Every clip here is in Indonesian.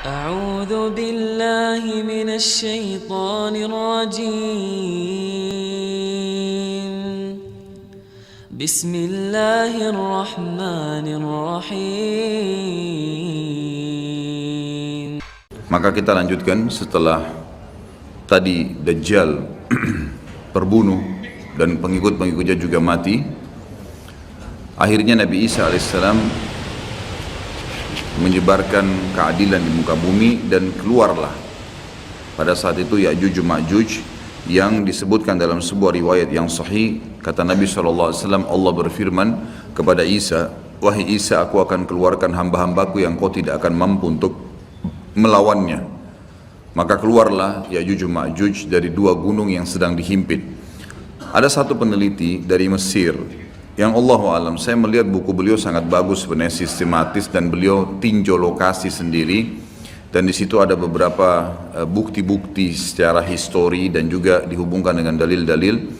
أعوذ بالله من الشيطان الرجيم. بسم الله الرحمن الرحيم. Maka kita lanjutkan setelah tadi Dajjal terbunuh dan pengikut-pengikutnya juga mati. Akhirnya Nabi Isa alaihissalam menyebarkan keadilan di muka bumi dan keluarlah pada saat itu Ya'juj Ma'juj yang disebutkan dalam sebuah riwayat yang sahih. Kata Nabi SAW, Allah berfirman kepada Isa, wahai Isa, aku akan keluarkan hamba-hambaku yang kau tidak akan mampu untuk melawannya. Maka keluarlah Ya'juj Ma'juj dari dua gunung yang sedang dihimpit. Ada satu peneliti dari Mesir yang Allahu alam, saya melihat buku beliau sangat bagus sebenarnya, sistematis, dan beliau tinjau lokasi sendiri, dan di situ ada beberapa bukti-bukti secara histori dan juga dihubungkan dengan dalil-dalil,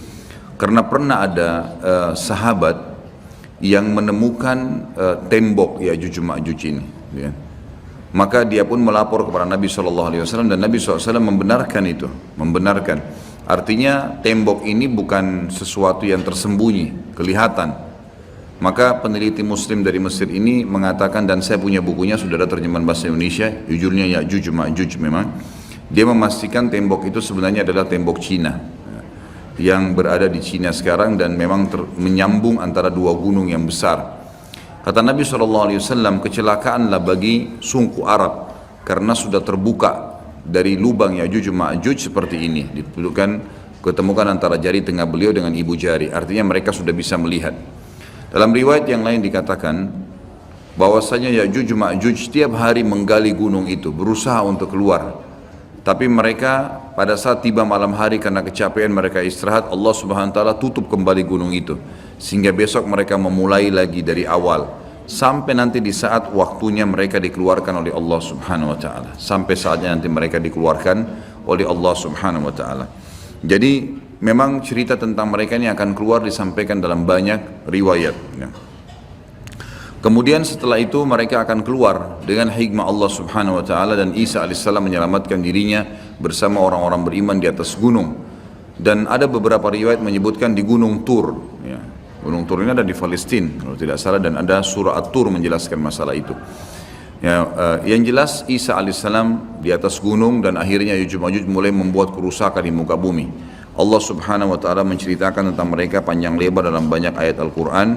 karena pernah ada sahabat yang menemukan tembok Ya'juj Ma'juj ini, ya. Maka dia pun melapor kepada Nabi SAW dan Nabi SAW membenarkan itu, membenarkan. Artinya tembok ini bukan sesuatu yang tersembunyi, kelihatan. Maka peneliti muslim dari Mesir ini mengatakan, dan saya punya bukunya, sudah ada terjemahan bahasa Indonesia, judulnya Ya'juj Ma'juj memang. Dia memastikan tembok itu sebenarnya adalah tembok Cina, yang berada di Cina sekarang dan memang menyambung antara dua gunung yang besar. Kata Nabi SAW, kecelakaanlah bagi suku Arab karena sudah terbuka dari lubang Ya'juj Ma'juj seperti ini, ketemukan antara jari tengah beliau dengan ibu jari, artinya mereka sudah bisa melihat. Dalam riwayat yang lain dikatakan bahwasanya Ya'juj Ma'juj setiap hari menggali gunung itu, berusaha untuk keluar, tapi mereka pada saat tiba malam hari karena kecapean mereka istirahat, Allah Subhanahu wa taala tutup kembali gunung itu, sehingga besok mereka memulai lagi dari awal sampai nanti di saat waktunya mereka dikeluarkan oleh Allah Subhanahu wa taala, sampai saatnya nanti mereka dikeluarkan oleh Allah Subhanahu wa taala. Jadi memang cerita tentang mereka ini akan keluar disampaikan dalam banyak riwayat, ya. Kemudian setelah itu mereka akan keluar dengan hikmah Allah Subhanahu wa taala, dan Isa alaihissalam menyelamatkan dirinya bersama orang-orang beriman di atas gunung. Dan ada beberapa riwayat menyebutkan di Gunung Tur, ya. Gunung Tur ini ada di Palestina kalau tidak salah, dan ada surah At-Tur menjelaskan masalah itu. Ya, yang jelas Isa alaihissalam di atas gunung, dan akhirnya Ya'juj Ma'juj mulai membuat kerusakan di muka bumi. Allah Subhanahu wa taala menceritakan tentang mereka panjang lebar dalam banyak ayat Al-Qur'an.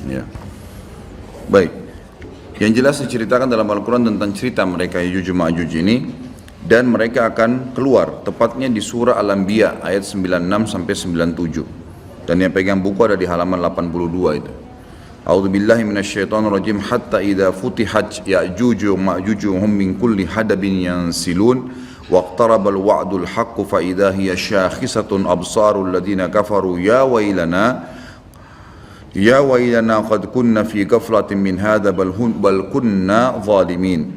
Ya. Baik. Yang jelas diceritakan dalam Al-Quran tentang cerita mereka Ya'juj Ma'juj ini, dan mereka akan keluar tepatnya di surah Al-Anbiya ayat 96 sampai 97. Dan yang pegang buku ada di halaman 82 itu. A'udzubillahi minasyaitonirrajim. Hatta idza futihat Ya'juj Ma'juj hum min kulli hadabin yansilun waqtarabal wa'dul haqqu fa idza hiya syakhisatun absarul ladzina kafaru ya wailana qad kunna fi ghaflatin min hadha bal kunna zalimin.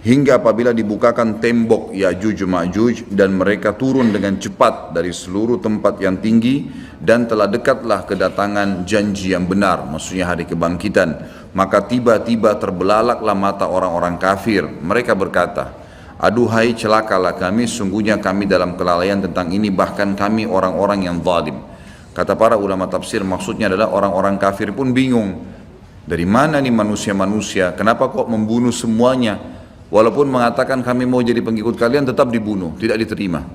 Hingga apabila dibukakan tembok Ya'juj Ma'juj dan mereka turun dengan cepat dari seluruh tempat yang tinggi, dan telah dekatlah kedatangan janji yang benar, maksudnya hari kebangkitan, maka tiba-tiba terbelalaklah mata orang-orang kafir. Mereka berkata, aduhai celakalah kami, sungguhnya kami dalam kelalaian tentang ini, bahkan kami orang-orang yang zalim. Kata para ulama tafsir, maksudnya adalah orang-orang kafir pun bingung, dari mana nih manusia-manusia, kenapa kok membunuh semuanya, walaupun mengatakan kami mau jadi pengikut kalian tetap dibunuh, tidak diterima.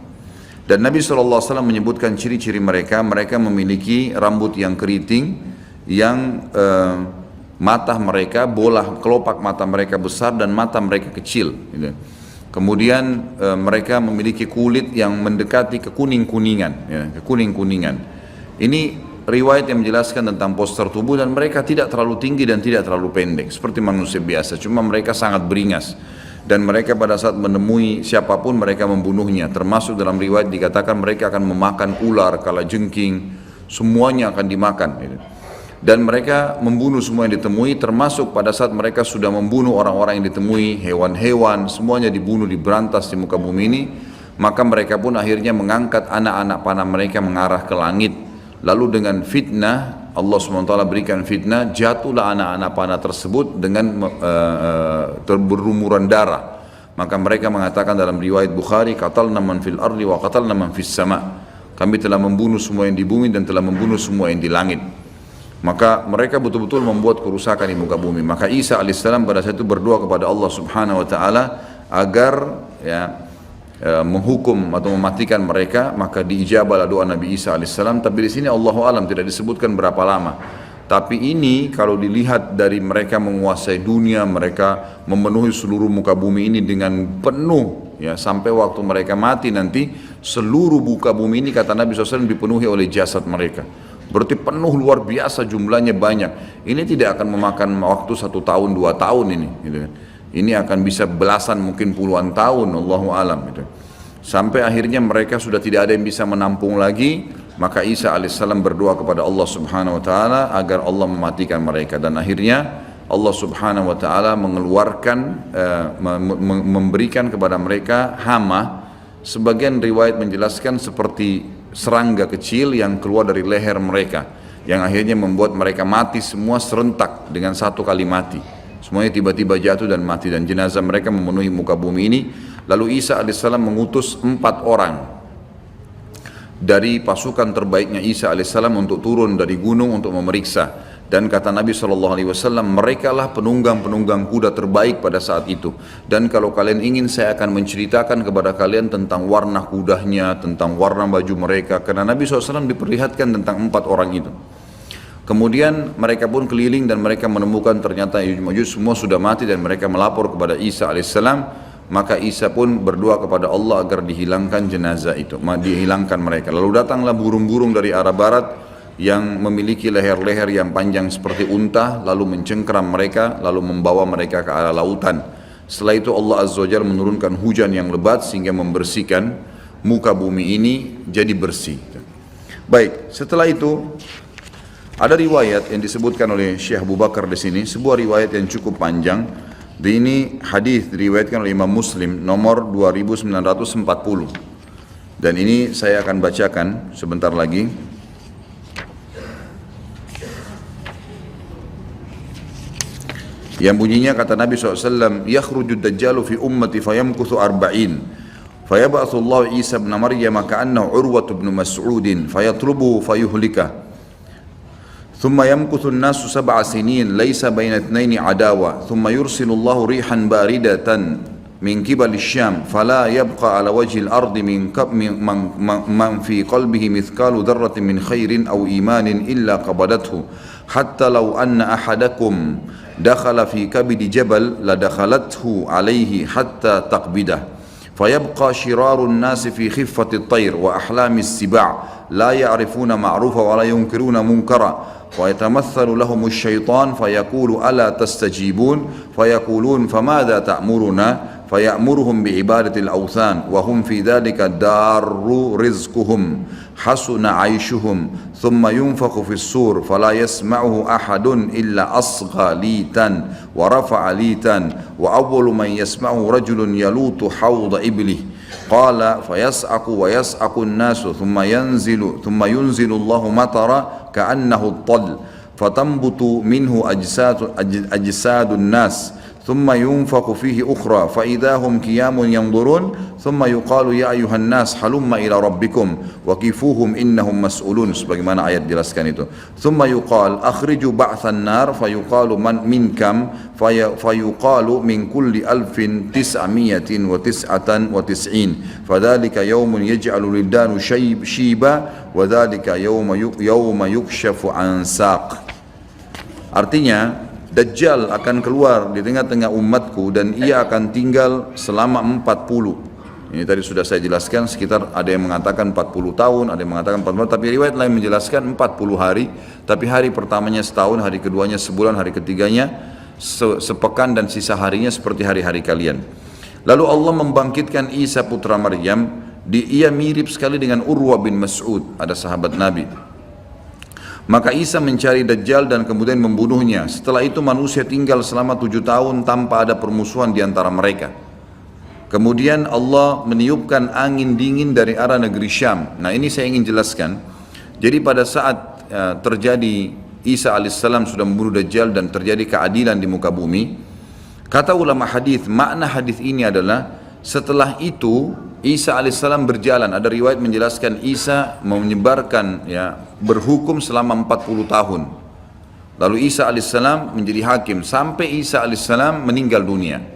Dan Nabi SAW menyebutkan ciri-ciri mereka, mereka memiliki rambut yang keriting, yang mata mereka, bola kelopak mata mereka besar dan mata mereka kecil, gitu. Kemudian mereka memiliki kulit yang mendekati kekuning-kuningan, ya, kekuning-kuningan. Ini riwayat yang menjelaskan tentang postur tubuh dan mereka tidak terlalu tinggi dan tidak terlalu pendek seperti manusia biasa, cuma mereka sangat beringas dan mereka pada saat menemui siapapun mereka membunuhnya, termasuk dalam riwayat dikatakan mereka akan memakan ular, kalajengking, semuanya akan dimakan gitu. Dan mereka membunuh semua yang ditemui, termasuk pada saat mereka sudah membunuh orang-orang yang ditemui, hewan-hewan, semuanya dibunuh, diberantas di muka bumi ini. Maka mereka pun akhirnya mengangkat anak-anak panah mereka mengarah ke langit. Lalu dengan fitnah, Allah SWT berikan fitnah, jatuhlah anak-anak panah tersebut dengan berlumuran darah. Maka mereka mengatakan dalam riwayat Bukhari, qatalna man fil ardi wa qatalna man fis sama. Kami telah membunuh semua yang di bumi dan telah membunuh semua yang di langit. Maka mereka betul-betul membuat kerusakan di muka bumi. Maka Isa alaihissalam pada saat itu berdoa kepada Allah Subhanahu wa taala agar menghukum atau mematikan mereka, maka diijabahlah doa Nabi Isa alaihissalam. Tapi di sini Allahu alam tidak disebutkan berapa lama. Tapi ini kalau dilihat dari mereka menguasai dunia, mereka memenuhi seluruh muka bumi ini dengan penuh, ya, sampai waktu mereka mati nanti seluruh muka bumi ini kata Nabi SAW dipenuhi oleh jasad mereka. Berarti penuh luar biasa, jumlahnya banyak. Ini tidak akan memakan waktu 1 tahun 2 tahun ini, gitu kan. Ini akan bisa belasan mungkin puluhan tahun, Allahu alam gitu. Sampai akhirnya mereka sudah tidak ada yang bisa menampung lagi, maka Isa alaihissalam berdoa kepada Allah Subhanahu wa taala agar Allah mematikan mereka, dan akhirnya Allah Subhanahu wa taala mengeluarkan memberikan kepada mereka hama. Sebagian riwayat menjelaskan seperti serangga kecil yang keluar dari leher mereka, yang akhirnya membuat mereka mati semua serentak dengan satu kali mati. Semuanya tiba-tiba jatuh dan mati, dan jenazah mereka memenuhi muka bumi ini. Lalu Isa alaihissalam mengutus 4 orang dari pasukan terbaiknya Isa alaihissalam untuk turun dari gunung untuk memeriksa. Dan kata Nabi SAW, mereka lah penunggang-penunggang kuda terbaik pada saat itu. Dan kalau kalian ingin, saya akan menceritakan kepada kalian tentang warna kudanya, tentang warna baju mereka. Karena Nabi SAW diperlihatkan tentang 4 orang itu. Kemudian mereka pun keliling dan mereka menemukan ternyata Ya'juj semua sudah mati, dan mereka melapor kepada Isa alaihissalam. Maka Isa pun berdoa kepada Allah agar dihilangkan jenazah itu, dihilangkan mereka. Lalu datanglah burung-burung dari arah barat yang memiliki leher-leher yang panjang seperti unta, lalu mencengkeram mereka, lalu membawa mereka ke arah lautan. Setelah itu Allah Azza wa Jalla menurunkan hujan yang lebat sehingga membersihkan muka bumi ini jadi bersih. Baik, setelah itu ada riwayat yang disebutkan oleh Syekh Abu Bakar di sini, sebuah riwayat yang cukup panjang. Ini hadis diriwayatkan oleh Imam Muslim nomor 2940. Dan ini saya akan bacakan sebentar lagi. Yang bunyinya kata Nabi SAW, yakhrujud dajjalu fi ummati fayamkuthu arba'in fayab'athu Allah Isa ibn Maryam ka'annahu Urwatu ibn Mas'udin fayatlubuhu fayuhlikah ثم يمكث الناس 7 سنين ليس بين اثنين عداوة ثم يرسل الله ريحا باردة من قبل الشام فلا يبقى على وجه الأرض من في قلبه مثقال ذرة من خير أو إيمان إلا قبضته حتى لو أن أحدكم دخل في كبد جبل لدخلته عليه حتى تقبضه فيبقى شرار الناس في خفة الطير وأحلام السباع لا يعرفون معروفا ولا ينكرون منكرا ويتمثل لهم الشيطان فيقول ألا تستجيبون فيقولون فماذا تأمرنا فيأمرهم بعبادة الأوثان وهم في ذلك دار رزقهم حسن عيشهم ثم ينفخ في الصور فلا يسمعه أحد إلا أصغى ليتا ورفع ليتا وأول من يسمعه رجل يلوط حوض إبله قال فيسعق ويسعق الناس ثم ينزل الله مطرا كأنه الطل فتنبت منه أجساد الناس ثم ينفخ فيه أخرى فإذا هم قيام ينظرون ثم يقال يا أيها الناس هلم إلى ربكم وقفوهم إنهم مسؤولون sebagaimana ayat jelaskan itu ثم يقال أخرجوا بعث النار فيقال من كم فيقال من كل 1999 فذلك يوم يجعل الولدان شيبا وذلك يوم يكشف عن ساق. Artinya Dajjal akan keluar di tengah-tengah umatku dan ia akan tinggal selama 40 Ini tadi sudah saya jelaskan, sekitar ada yang mengatakan 40 tahun, ada yang mengatakan 40 tahun, tapi riwayat lain menjelaskan 40 hari, tapi hari pertamanya setahun, hari keduanya sebulan, hari ketiganya sepekan, dan sisa harinya seperti hari-hari kalian. Lalu Allah membangkitkan Isa putra Maryam, ia mirip sekali dengan Urwa bin Mas'ud, ada sahabat Nabi. Maka Isa mencari Dajjal dan kemudian membunuhnya. Setelah itu manusia tinggal selama 7 tahun tanpa ada permusuhan di antara mereka. Kemudian Allah meniupkan angin dingin dari arah negeri Syam. Nah, ini saya ingin jelaskan. Jadi pada saat terjadi Isa alaihissalam sudah membunuh Dajjal dan terjadi keadilan di muka bumi, kata ulama hadis, makna hadis ini adalah setelah itu Isa alaihissalam berjalan. Ada riwayat menjelaskan Isa menyebarkan, berhukum selama 40 tahun. Lalu Isa alaihissalam menjadi hakim sampai Isa alaihissalam meninggal dunia.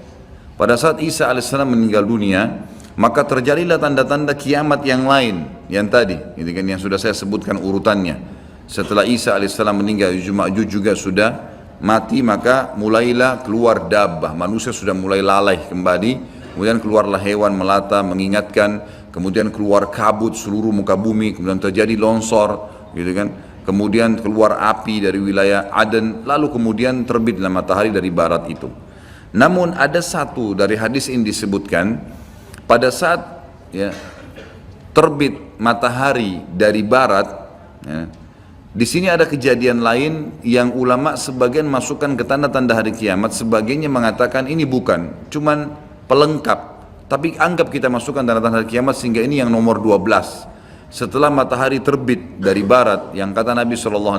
Pada saat Isa alaihissalam meninggal dunia, maka terjadilah tanda-tanda kiamat yang lain, yang tadi, gitu kan, yang sudah saya sebutkan urutannya. Setelah Isa alaihissalam meninggal, Ya'juj juga sudah mati, maka mulailah keluar dabbah, manusia sudah mulai lalai kembali, kemudian keluarlah hewan melata mengingatkan, kemudian keluar kabut seluruh muka bumi, kemudian terjadi longsor, gitu kan. Kemudian keluar api dari wilayah Aden, lalu kemudian terbitlah matahari dari barat itu. Namun ada satu dari hadis ini disebutkan, pada saat terbit matahari dari barat, di sini ada kejadian lain yang ulama sebagian masukkan ke tanda-tanda hari kiamat, sebagiannya mengatakan ini bukan, cuman pelengkap, tapi anggap kita masukkan tanda-tanda hari kiamat, sehingga ini yang nomor 12. Setelah matahari terbit dari barat, yang kata Nabi SAW,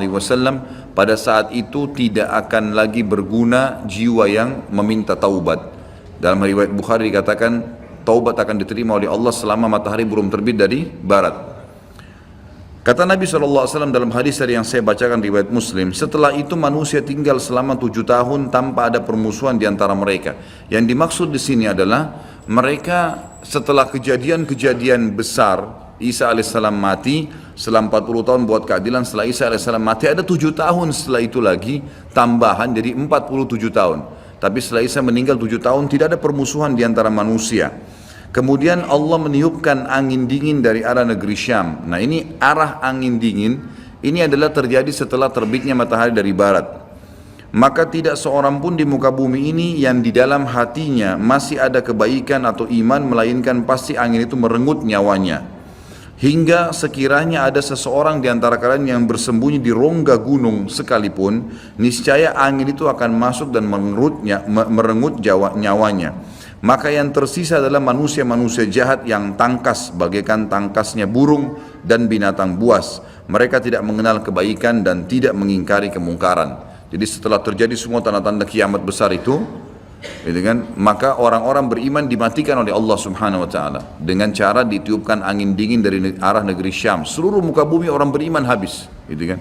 pada saat itu tidak akan lagi berguna jiwa yang meminta taubat. Dalam riwayat Bukhari dikatakan taubat akan diterima oleh Allah selama matahari belum terbit dari barat. Kata Nabi SAW dalam hadis dari yang saya bacakan riwayat Muslim, setelah itu manusia tinggal selama 7 tahun tanpa ada permusuhan di antara mereka. Yang dimaksud di sini adalah mereka setelah kejadian-kejadian besar, Isa alaihissalam mati, setelah 40 tahun buat keadilan, setelah Isa alaihissalam mati ada 7 tahun setelah itu lagi tambahan, jadi 47 tahun. Tapi setelah Isa meninggal 7 tahun tidak ada permusuhan di antara manusia. Kemudian Allah meniupkan angin dingin dari arah negeri Syam. Nah, ini arah angin dingin ini adalah terjadi setelah terbitnya matahari dari barat. Maka tidak seorang pun di muka bumi ini yang di dalam hatinya masih ada kebaikan atau iman, melainkan pasti angin itu merenggut nyawanya. Hingga sekiranya ada seseorang di antara kalian yang bersembunyi di rongga gunung sekalipun, niscaya angin itu akan masuk dan merenggut nyawanya. Maka yang tersisa adalah manusia-manusia jahat yang tangkas bagaikan tangkasnya burung dan binatang buas. Mereka tidak mengenal kebaikan dan tidak mengingkari kemungkaran. Jadi setelah terjadi semua tanda-tanda kiamat besar itu, gitu kan, maka orang-orang beriman dimatikan oleh Allah Subhanahu wa taala dengan cara ditiupkan angin dingin dari arah negeri Syam. Seluruh muka bumi orang beriman habis, gitu kan.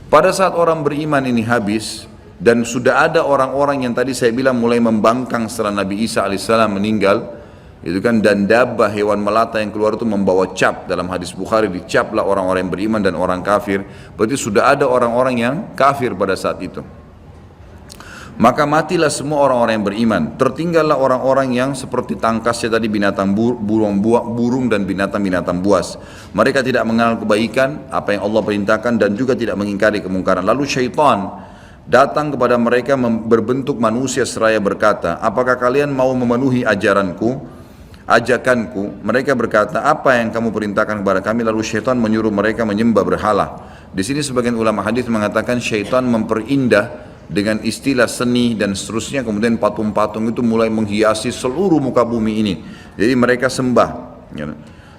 Pada saat orang beriman ini habis dan sudah ada orang-orang yang tadi saya bilang mulai membangkang setelah Nabi Isa alaihissalam meninggal, itu kan, dan dabbah hewan melata yang keluar itu membawa cap. Dalam hadis Bukhari dicaplah orang-orang yang beriman dan orang kafir. Berarti sudah ada orang-orang yang kafir pada saat itu. Maka matilah semua orang-orang yang beriman. Tertinggallah orang-orang yang seperti tangkasnya tadi binatang burung dan binatang-binatang buas. Mereka tidak mengenal kebaikan, apa yang Allah perintahkan, dan juga tidak mengingkari kemungkaran. Lalu syaitan datang kepada mereka berbentuk manusia seraya berkata, apakah kalian mau memenuhi ajakanku? Mereka berkata, apa yang kamu perintahkan kepada kami? Lalu syaitan menyuruh mereka menyembah berhala. Di sini sebagian ulama hadis mengatakan syaitan memperindah dengan istilah seni dan seterusnya, kemudian patung-patung itu mulai menghiasi seluruh muka bumi ini. Jadi mereka sembah.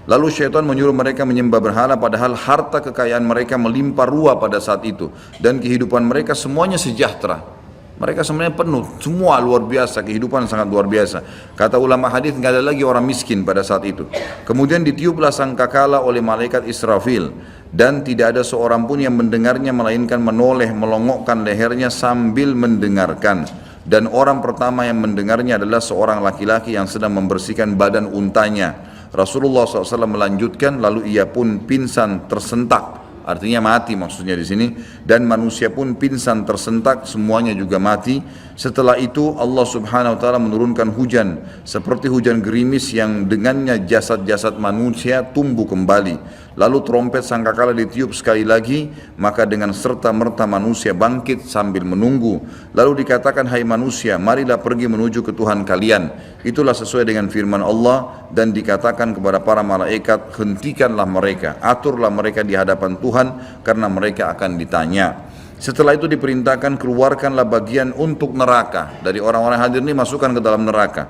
Lalu syaitan menyuruh mereka menyembah berhala, padahal harta kekayaan mereka melimpah ruah pada saat itu, dan kehidupan mereka semuanya sejahtera. Mereka sebenarnya penuh, semua luar biasa, kehidupan sangat luar biasa. Kata ulama hadis, nggak ada lagi orang miskin pada saat itu. Kemudian ditiuplah sangkakala oleh malaikat Israfil, dan tidak ada seorang pun yang mendengarnya melainkan menoleh melongokkan lehernya sambil mendengarkan. Dan orang pertama yang mendengarnya adalah seorang laki-laki yang sedang membersihkan badan untanya. Rasulullah SAW melanjutkan, lalu ia pun pingsan tersentak artinya mati maksudnya di sini, dan manusia pun pingsan tersentak, semuanya juga mati. Setelah itu Allah Subhanahu wa taala menurunkan hujan seperti hujan gerimis yang dengannya jasad-jasad manusia tumbuh kembali. Lalu trompet sangkakala ditiup sekali lagi, maka dengan serta-merta manusia bangkit sambil menunggu. Lalu dikatakan, hai manusia, marilah pergi menuju ke Tuhan kalian. Itulah sesuai dengan firman Allah, dan dikatakan kepada para malaikat, hentikanlah mereka, aturlah mereka di hadapan Tuhan, karena mereka akan ditanya. Setelah itu diperintahkan, keluarkanlah bagian untuk neraka. Dari orang-orang hadir ini masukkan ke dalam neraka.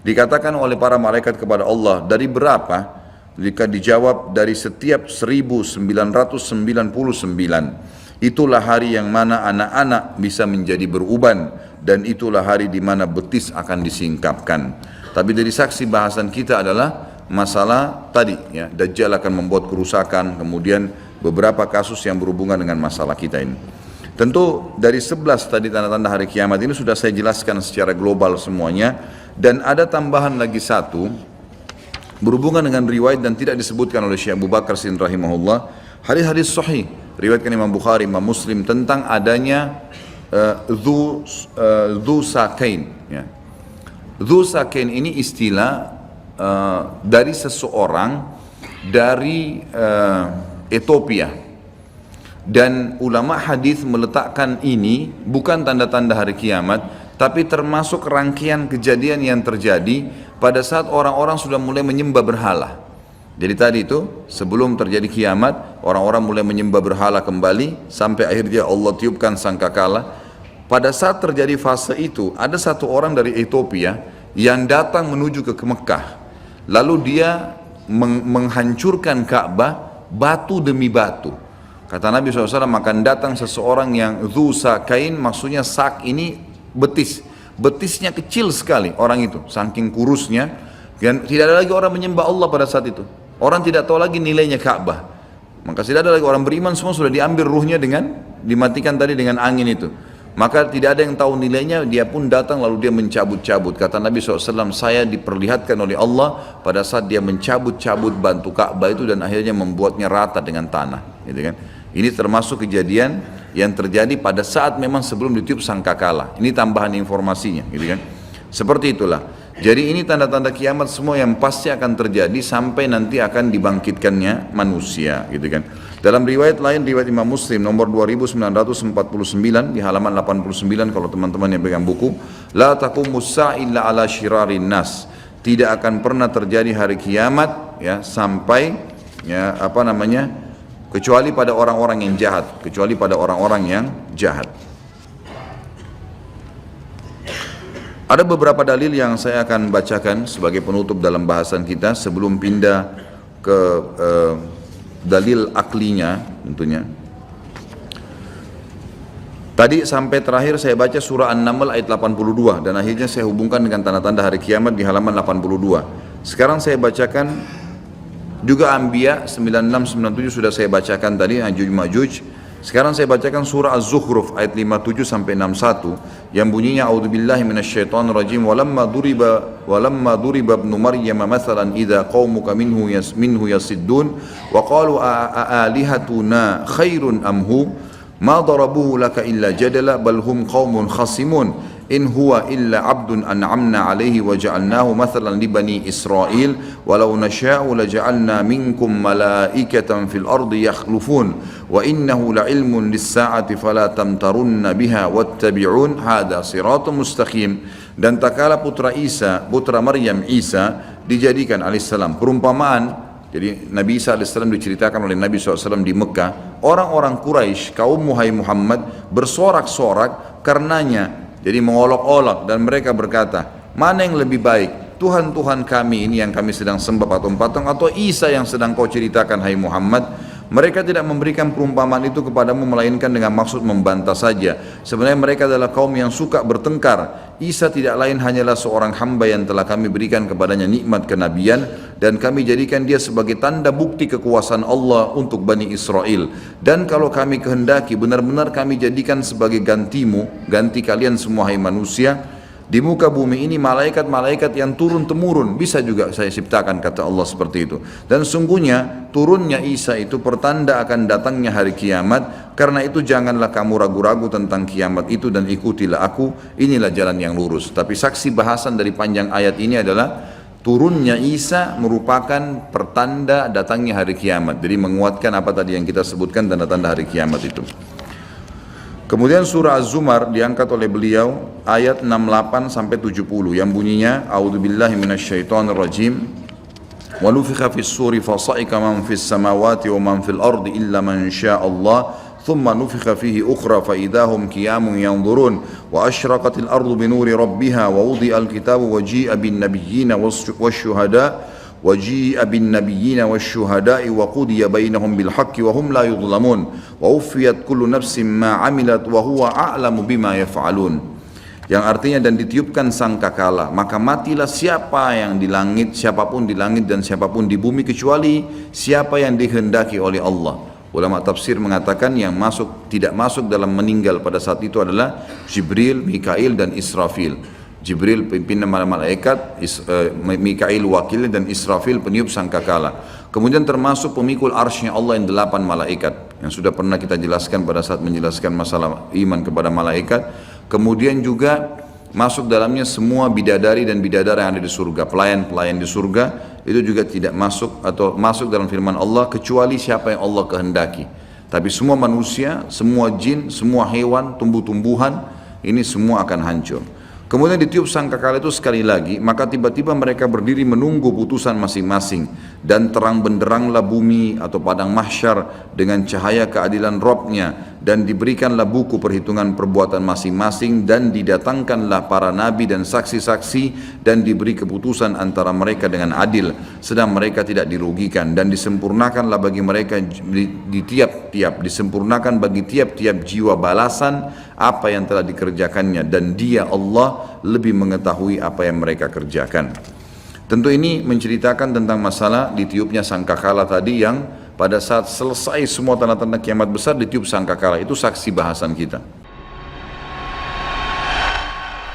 Dikatakan oleh para malaikat kepada Allah, dari berapa? Jika dijawab, dari setiap 1999. Itulah hari yang mana anak-anak bisa menjadi beruban, dan itulah hari di mana betis akan disingkapkan. Tapi dari saksi bahasan kita adalah masalah tadi, ya, Dajjal akan membuat kerusakan, kemudian beberapa kasus yang berhubungan dengan masalah kita ini. Tentu dari 11 tadi tanda-tanda hari kiamat ini sudah saya jelaskan secara global semuanya, dan ada tambahan lagi satu berhubungan dengan riwayat dan tidak disebutkan oleh Syekh Abu Bakar Siddiq rahimahullah, hadis-hadis sahih riwayatkan Imam Bukhari, Imam Muslim, tentang adanya dzu sakain, ya. Dzu sakain ini istilah dari seseorang dari Ethiopia, dan ulama hadis meletakkan ini bukan tanda-tanda hari kiamat, tapi termasuk rangkaian kejadian yang terjadi pada saat orang-orang sudah mulai menyembah berhala. Jadi tadi itu sebelum terjadi kiamat, orang-orang mulai menyembah berhala kembali, sampai akhirnya Allah tiupkan sangkakala. Pada saat terjadi fase itu, ada satu orang dari Ethiopia yang datang menuju ke Mekah. Lalu dia menghancurkan Ka'bah batu demi batu. Kata Nabi SAW, akan datang seseorang yang dzu sakain, maksudnya sak ini betis. Betisnya kecil sekali orang itu, saking kurusnya, dan tidak ada lagi orang menyembah Allah pada saat itu. Orang tidak tahu lagi nilainya Ka'bah. Maka tidak ada lagi orang beriman, semua sudah diambil ruhnya dengan dimatikan tadi dengan angin itu. Maka tidak ada yang tahu nilainya, dia pun datang lalu dia mencabut-cabut. Kata Nabi SAW, saya diperlihatkan oleh Allah pada saat dia mencabut-cabut bantu Ka'bah itu, dan akhirnya membuatnya rata dengan tanah, gitu kan. Ini termasuk kejadian yang terjadi pada saat memang sebelum ditiup sangkakala. Ini tambahan informasinya, gitu kan. Seperti itulah. Jadi ini tanda-tanda kiamat semua yang pasti akan terjadi sampai nanti akan dibangkitkannya manusia, gitu kan. Dalam riwayat lain, riwayat Imam Muslim nomor 2949 di halaman 89, kalau teman-teman yang pegang buku, la taqumus sa'a illa ala syirarin nas. Tidak akan pernah terjadi hari kiamat, ya, sampai, ya, kecuali pada orang-orang yang jahat, kecuali pada orang-orang yang jahat. Ada beberapa dalil yang saya akan bacakan sebagai penutup dalam bahasan kita sebelum pindah ke dalil aklinya tentunya. Tadi sampai terakhir saya baca surah An-Naml ayat 82, dan akhirnya saya hubungkan dengan tanda-tanda hari kiamat di halaman 82. Sekarang saya bacakan juga Anbiya 96-97 sudah saya bacakan tadi, Ya'juj Ma'juj. Sekarang saya bacakan surah Az-Zukhruf ayat 57 sampai 61 yang bunyinya, a'udzubillahi minasyaitonir rajim, walamma duriba ibnu maryam mathalan idza qaumuka minhu yasiddun wa qalu alihatuna khairun amhu ma darabuhu laka illa jadala bal hum qaumun khasimun in huwa illa abdun an'amna alaihi wa ja'alnahu mathalan li bani Israil walau nasha'u la ja'alna minkum malaikatan fil ardi yakhlufun wa innahu la ilmun lis-sa'ati fala tamtarunna biha wattabi'un hadha siratun mustaqim. Dan tak kala putra Maryam Isa dijadikan alaihissalam perumpamaan. Jadi Nabi Isa alaihissalam diceritakan oleh Nabi SAW di Mekah, orang-orang Quraisy, kaum Muhammad bersorak-sorak karenanya. Jadi mengolok-olok, dan mereka berkata, mana yang lebih baik, Tuhan-Tuhan kami ini yang kami sedang sembah patung-patung, atau Isa yang sedang kau ceritakan hai Muhammad? Mereka tidak memberikan perumpamaan itu kepadamu melainkan dengan maksud membantah saja. Sebenarnya mereka adalah kaum yang suka bertengkar. Isa tidak lain hanyalah seorang hamba yang telah kami berikan kepadanya nikmat kenabian, dan kami jadikan dia sebagai tanda bukti kekuasaan Allah untuk Bani Israel. Dan kalau kami kehendaki, benar-benar kami jadikan sebagai gantimu, ganti kalian semua hai manusia, Di muka bumi ini malaikat-malaikat yang turun-temurun bisa juga saya ciptakan, kata Allah seperti itu. Dan sungguhnya turunnya Isa itu pertanda akan datangnya hari kiamat. Karena itu janganlah kamu ragu-ragu tentang kiamat itu dan ikutilah aku, inilah jalan yang lurus. Tapi saksi bahasan dari panjang ayat ini adalah turunnya Isa merupakan pertanda datangnya hari kiamat. Jadi menguatkan apa tadi yang kita sebutkan, tanda-tanda hari kiamat itu. Kemudian surah Az-Zumar diangkat oleh beliau ayat 68 sampai 70 yang bunyinya a'udzubillahi minasyaitonir rajim wa nufikha fis suri fa sa'ika man fis samawati wa man fil ardi illa man syaa Allah thumma nufikha fihi ukhra fa idahum qiyamun yanzurun wa asyraqatil ardu binuri rabbiha wa wudi'al kitabu wa ji'a bin nabiyyin wasyuhada وجيء بالنبيين والشهداء وقضي بينهم بالحق وهم لا يظلمون ووفيت كل نفس ما عملت وهو أعلم بما يفعلون. Yang artinya dan ditiupkan sangkakala, maka matilah siapa yang di langit, siapapun di langit dan siapapun di bumi kecuali siapa yang dikehendaki oleh Allah. Ulama tafsir mengatakan yang tidak masuk dalam meninggal pada saat itu adalah Jibril, Mikail dan Israfil. Jibril pimpinan malaikat, Mikail wakil dan Israfil peniup sangkakala. Kemudian termasuk pemikul arsy-Nya Allah yang 8 malaikat yang sudah pernah kita jelaskan pada saat menjelaskan masalah iman kepada malaikat. Kemudian juga masuk dalamnya semua bidadari dan bidadara yang ada di surga, pelayan-pelayan di surga itu juga tidak masuk atau masuk dalam firman Allah kecuali siapa yang Allah kehendaki. Tapi semua manusia, semua jin, semua hewan, tumbuh-tumbuhan ini semua akan hancur. Kemudian ditiup sangkakala itu sekali lagi, maka tiba-tiba mereka berdiri menunggu putusan masing-masing dan terang benderanglah bumi atau padang mahsyar dengan cahaya keadilan Rabb-Nya dan diberikanlah buku perhitungan perbuatan masing-masing dan didatangkanlah para nabi dan saksi-saksi dan diberi keputusan antara mereka dengan adil sedang mereka tidak dirugikan dan disempurnakanlah bagi mereka disempurnakan bagi tiap-tiap jiwa balasan apa yang telah dikerjakannya dan Dia Allah lebih mengetahui apa yang mereka kerjakan. Tentu ini menceritakan tentang masalah ditiupnya sangkakala tadi yang pada saat selesai semua tanda-tanda kiamat besar ditiup sangkakala, itu saksi bahasan kita.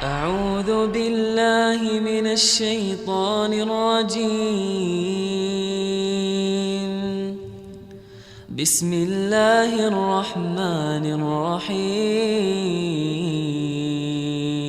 A'udzu billahi minasy syaithanir rajim. Bismillahirrahmanirrahim.